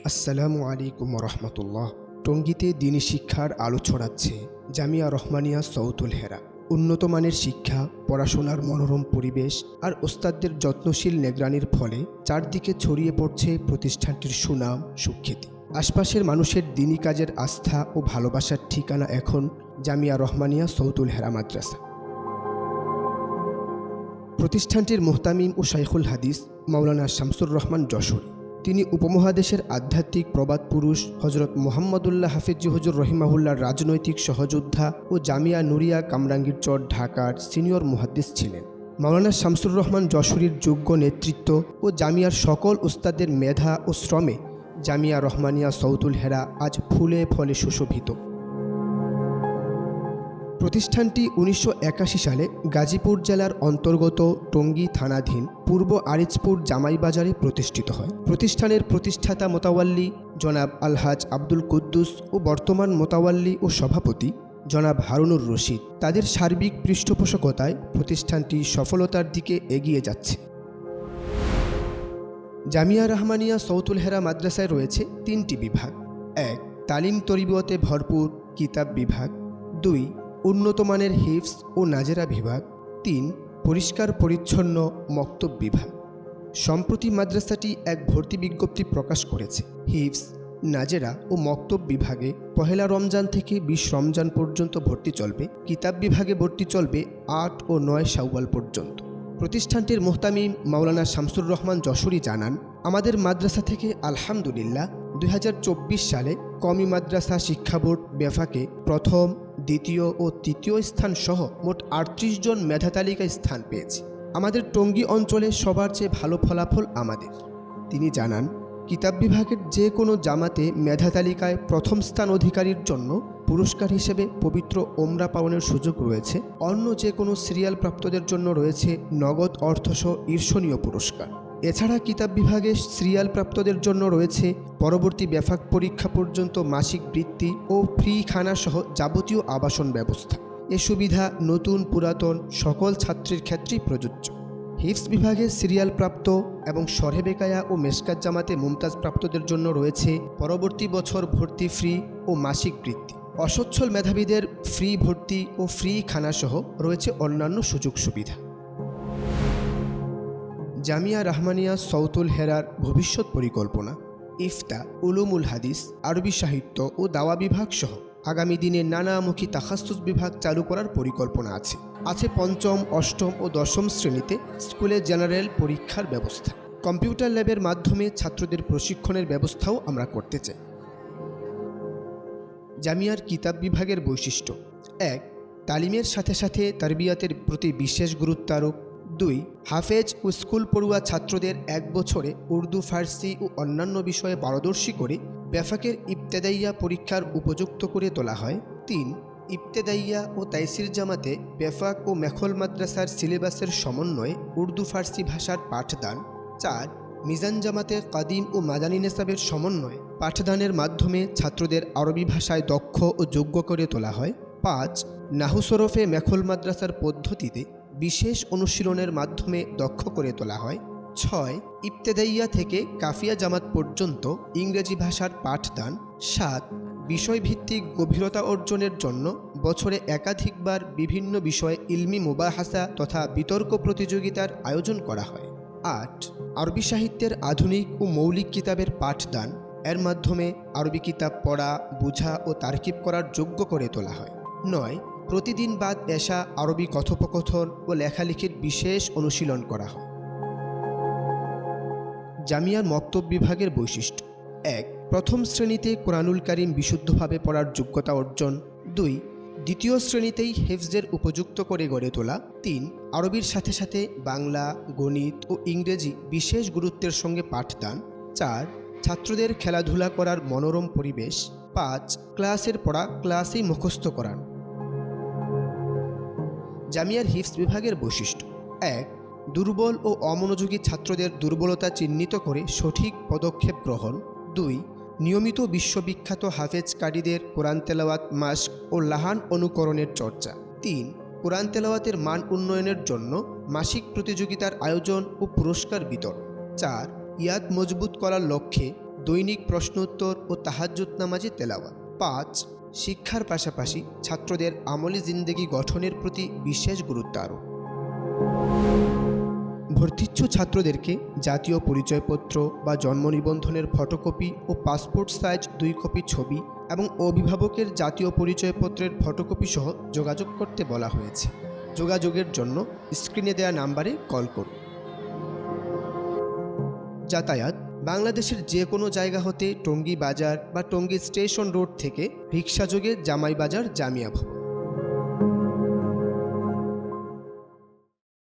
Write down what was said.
আসসালামু আলাইকুম রহমতুল্লাহ। টঙ্গীতে দিনী শিক্ষার আলো ছড়াচ্ছে জামিয়া রহমানিয়া সৌতুল হেরা। উন্নত মানের শিক্ষা, পড়াশোনার মনোরম পরিবেশ আর ওস্তাদদের যত্নশীল নিগরানির ফলে চারদিকে ছড়িয়ে পড়ছে প্রতিষ্ঠানটির সুনাম সুখ্যাতি। আশপাশের মানুষের দিনী কাজের আস্থা ও ভালোবাসার ঠিকানা এখন জামিয়া রহমানিয়া সৌতুল হেরা মাদ্রাসা। প্রতিষ্ঠানটির মুহতামিম ও শাইখুল হাদিস মাওলানা শামসুর রহমান যশোরী। তিনি উপমহাদেশের আধ্যাত্মিক প্রবাদ পুরুষ হজরত মোহাম্মদুল্লাহ হাফিজ হুজুর রহিমাহুল্লাহর রাজনৈতিক সহযোদ্ধা ও জামিয়া নুরিয়া কামরাঙ্গীরচর ঢাকার সিনিয়র মুহাদ্দিস ছিলেন। মাওলানা শামসুর রহমান যশোরীর যোগ্য নেতৃত্ব ও জামিয়ার সকল উস্তাদের মেধা ও শ্রমে জামিয়া রহমানিয়া সৌতুল হেরা আজ ফুলে ফলে সুশোভিত। প্রতিষ্ঠানটি ১৯৮১ সালে গাজীপুর জেলার অন্তর্গত টঙ্গী থানাধীন পূর্ব আরিচপুর জামাইবাজারে প্রতিষ্ঠিত হয়। প্রতিষ্ঠানের প্রতিষ্ঠাতা মোতাওয়াল্লি জনাব আলহাজ আব্দুল কুদ্দুস ও বর্তমান মোতাওয়াল্লি ও সভাপতি জনাব হারুনুর রশিদ, তাদের সার্বিক পৃষ্ঠপোষকতায় প্রতিষ্ঠানটি সফলতার দিকে এগিয়ে যাচ্ছে। জামিয়া রহমানিয়া সৌতুল হেরা মাদ্রাসায় রয়েছে ৩টি বিভাগ। ১. তালিম তরিবতে ভরপুর কিতাব বিভাগ। ২. উন্নত মানের হিফজ ও নাজেরা বিভাগ। ৩. পরিষ্কার পরিচ্ছন্ন মক্তব বিভাগ। সম্প্রতি মাদ্রাসাটি এক ভর্তি বিজ্ঞপ্তি প্রকাশ করেছে। হিফজ, নাজেরা ও মক্তব বিভাগে পহেলা রমজান থেকে ২০ রমজান পর্যন্ত ভর্তি চলবে। কিতাব বিভাগে ভর্তি চলবে ৮ ও ৯ শাওয়াল পর্যন্ত। প্রতিষ্ঠানটির মুহতামিম মাওলানা শামসুর রহমান যশোরী জানান, আমাদের মাদ্রাসা থেকে আলহামদুলিল্লাহ ২০২৪ সালে কওমি মাদ্রাসা শিক্ষা বোর্ড বেফাকে প্রথম, দ্বিতীয় ও তৃতীয় স্থান সহ মোট ৩৮ জন মেধা তালিকায় স্থান পেয়েছে। আমাদের টঙ্গী অঞ্চলে সবার চেয়ে ভালো ফলাফল আমাদের। তিনি জানান, কিতাব বিভাগের যে কোনো জামাতে মেধা তালিকায় প্রথম স্থান অধিকারীর জন্য পুরস্কার হিসেবে পবিত্র ওমরা পালনের সুযোগ রয়েছে। অন্য যে কোনো সিরিয়াল প্রাপ্তদের জন্য রয়েছে নগদ অর্থসহ ঈর্ষণীয় পুরস্কার। এছাড়া কিতাব বিভাগে সিরিয়াল প্রাপ্তদের জন্য রয়েছে পরবর্তী বেফাক পরীক্ষা পর্যন্ত মাসিক বৃত্তি ও ফ্রি খানা সহ যাবতীয় আবাসন ব্যবস্থা। এ সুবিধা নতুন পুরাতন সকল ছাত্রীর ক্ষেত্রেই প্রযোজ্য। হিফজ বিভাগে সিরিয়াল প্রাপ্ত এবং শরহে বেকায়া ও মেশকাত জামাতে মুমতাজ প্রাপ্তদের জন্য রয়েছে পরবর্তী বছর ভর্তি ফ্রি ও মাসিক বৃত্তি। অসচ্ছল মেধাবীদের ফ্রি ভর্তি ও ফ্রি খানা সহ রয়েছে অন্যান্য সুযোগ সুবিধা। জামিয়া রহমানিয়া সৌতুল হেরার ভবিষ্যৎ পরিকল্পনা: ইফতা, উলুমুল হাদিস, আরবি সাহিত্য ও দাওয়া বিভাগ সহ আগামী দিনে নানামুখী তাখাসুস বিভাগ চালু করার পরিকল্পনা আছে পঞ্চম, অষ্টম ও দশম শ্রেণীতে স্কুলে জেনারেল পরীক্ষার ব্যবস্থা। কম্পিউটার ল্যাবের মাধ্যমে ছাত্রদের প্রশিক্ষণের ব্যবস্থাও আমরা করতে চাই। জামিয়ার কিতাব বিভাগের বৈশিষ্ট্য: ১. তালিমের সাথে সাথে তারবিয়াতের প্রতি বিশেষ গুরুত্ব আরোপ। ২. হাফেজ ও স্কুল পড়ুয়া ছাত্রদের ১ বছরে উর্দু, ফার্সি ও অন্যান্য বিষয়ে পারদর্শী করে বেফাকের ইবতেদাইয়া পরীক্ষার উপযুক্ত করে তোলা হয়। ৩. ইবতেদাইয়া ও তাইসির জামাতে বেফাক ও মেখল মাদ্রাসার সিলেবাসের সমন্বয়ে উর্দু, ফার্সি ভাষার পাঠদান। ৪. মিজান জামাতে কাদিম ও মাদানী নেসাবের সমন্বয়ে পাঠদানের মাধ্যমে ছাত্রদের আরবি ভাষায় দক্ষ ও যোগ্য করে তোলা হয়। ৫. নাহু সরফে মেখল মাদ্রাসার পদ্ধতিতে বিশেষ অনুশীলনের মাধ্যমে দক্ষ করে তোলা হয়। ৬. ইবতেদাইয়া থেকে কাফিয়া জামাত পর্যন্ত ইংরেজি ভাষার পাঠদান। ৭. বিষয়ভিত্তিক গভীরতা অর্জনের জন্য বছরে একাধিকবার বিভিন্ন বিষয়ে ইলমি মুবাহাসা তথা বিতর্ক প্রতিযোগিতার আয়োজন করা হয়। ৮. আরবি সাহিত্যের আধুনিক ও মৌলিক কিতাবের পাঠদান। এর মাধ্যমে আরবি কিতাব পড়া, বোঝা ও তারকিব করার যোগ্য করে তোলা হয়। ৯. প্রতিদিন বাদ এশা আরবি কথোপকথন ও লেখালেখির বিশেষ অনুশীলন করা হয়। জামিয়ার মক্তব বিভাগের বৈশিষ্ট্য: ১. প্রথম শ্রেণীতে কোরআনুল কারীম বিশুদ্ধভাবে পড়ার যোগ্যতা অর্জন। ২. দ্বিতীয় শ্রেণীতেই হেফজের উপযুক্ত করে গড়ে তোলা। ৩. আরবির সাথে সাথে বাংলা, গণিত ও ইংরেজি বিশেষ গুরুত্বের সঙ্গে পাঠদান। ৪. ছাত্রদের খেলাধুলা করার মনোরম পরিবেশ। ৫. ক্লাসের পড়া ক্লাসেই মুখস্থ করান। জামিয়ার হিফজ বিভাগের বৈশিষ্ট্য: ১. দুর্বল ও অমনোযোগী ছাত্রদের দুর্বলতা চিহ্নিত করে সঠিক পদক্ষেপ গ্রহণ। ২. নিয়মিত বিশ্ববিখ্যাত হাফেজ কারীদের কোরআন তেলাওয়াত মাশক ও লাহান অনুকরণের চর্চা। ৩. কোরআন তেলাওয়াতের মান উন্নয়নের জন্য মাসিক প্রতিযোগিতার আয়োজন ও পুরস্কার বিতরণ। ৪. ইয়াদ মজবুত করার লক্ষ্যে দৈনিক প্রশ্নোত্তর ও তাহাজ্জুদ নামাজে তেলাওয়াত। 5. শিক্ষার পাশাপাশি ছাত্রদের আমলি জিন্দেগি গঠনের প্রতি বিশেষ গুরুত্ব আরোপ। ভর্তিচ্ছু ছাত্রদেরকে জাতীয় পরিচয়পত্র বা জন্ম নিবন্ধনের ফটোকপি ও পাসপোর্ট সাইজ 2 কপি ছবি এবং অভিভাবকের জাতীয় পরিচয়পত্রের ফটোকপি সহ যোগাযোগ করতে বলা হয়েছে। যোগাযোগের জন্য স্ক্রিনে দেওয়া নাম্বারে কল করুন। যাতায়াত: বাংলাদেশের যে কোনো জায়গা হতে টঙ্গী বাজার বা টঙ্গী স্টেশন রোড থেকে রিকশাযোগে জামাই বাজার জামিয়া ভবন।